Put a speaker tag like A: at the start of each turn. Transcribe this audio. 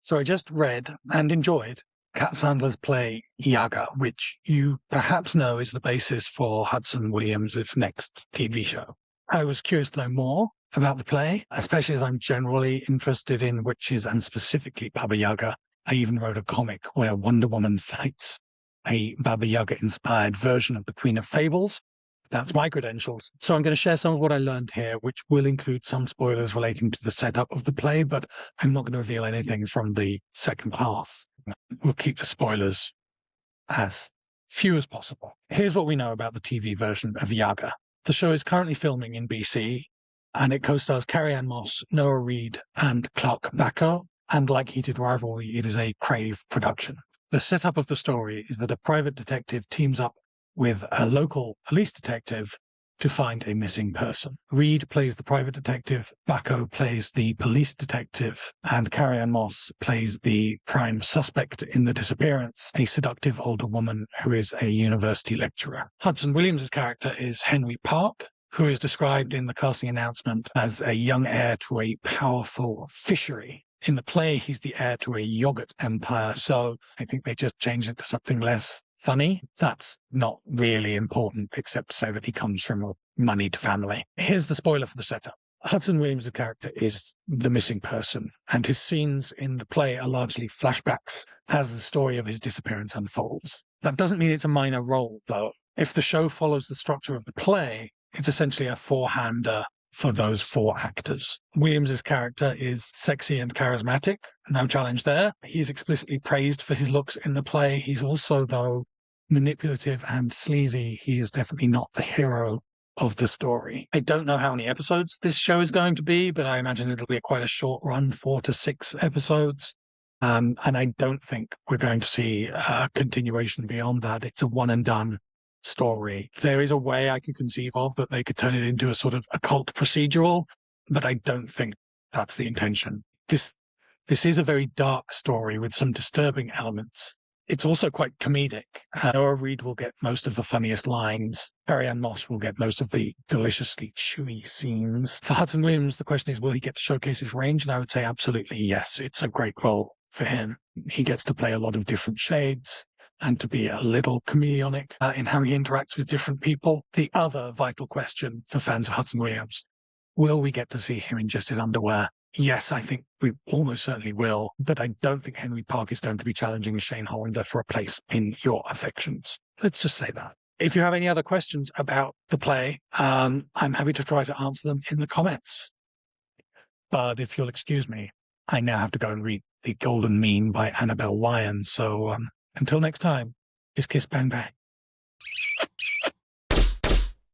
A: So I just read and enjoyed Kat Sandler's play Yaga, which you perhaps know is the basis for Hudson Williams' next TV show. I was curious to know more about the play, especially as I'm generally interested in witches and specifically Baba Yaga. I even wrote a comic where Wonder Woman fights a Baba Yaga-inspired version of the Queen of Fables. That's my credentials. So I'm going to share some of what I learned here, which will include some spoilers relating to the setup of the play, but I'm not going to reveal anything from the second half. We'll keep the spoilers as few as possible. Here's what we know about the TV version of Yaga. The show is currently filming in BC, and it co-stars Carrie-Anne Moss, Noah Reid, and Clark Bacco. And like Heated Rivalry, it is a Crave production. The setup of the story is that a private detective teams up with a local police detective to find a missing person. Reid plays the private detective, Bacco plays the police detective, and Carrie-Anne Moss plays the prime suspect in the disappearance, a seductive older woman who is a university lecturer. Hudson Williams' character is Henry Park, who is described in the casting announcement as a young heir to a powerful fishery. In the play, he's the heir to a yogurt empire, so I think they just changed it to something less funny. That's not really important, except to say that he comes from a moneyed family. Here's the spoiler for the setup. Hudson Williams' character is the missing person, and his scenes in the play are largely flashbacks as the story of his disappearance unfolds. That doesn't mean it's a minor role, though. If the show follows the structure of the play, it's essentially a four-hander for those four actors. Williams's character is sexy and charismatic. No challenge there. He's explicitly praised for his looks in the play. He's also, though, manipulative and sleazy. He is definitely not the hero of the story. I don't know how many episodes this show is going to be, but I imagine it'll be quite a short run, 4 to 6 episodes. And I don't think we're going to see a continuation beyond that. It's a one and done story. There is a way I can conceive of that they could turn it into a sort of occult procedural, but I don't think that's the intention. This is a very dark story with some disturbing elements. It's also quite comedic. Noah Reid will get most of the funniest lines. Carrie-Anne Moss will get most of the deliciously chewy scenes. For Hudson Williams, the question is, will he get to showcase his range? And I would say absolutely yes. It's a great role for him. He gets to play a lot of different shades and to be a little chameleonic in how he interacts with different people. The other vital question for fans of Hudson Williams, will we get to see him in just his underwear? Yes, I think we almost certainly will, but I don't think Henry Park is going to be challenging Shane Hollander for a place in your affections. Let's just say that. If you have any other questions about the play, I'm happy to try to answer them in the comments. But if you'll excuse me, I now have to go and read The Golden Mean by Annabelle Lyon. So until next time, kiss, kiss, bang, bang.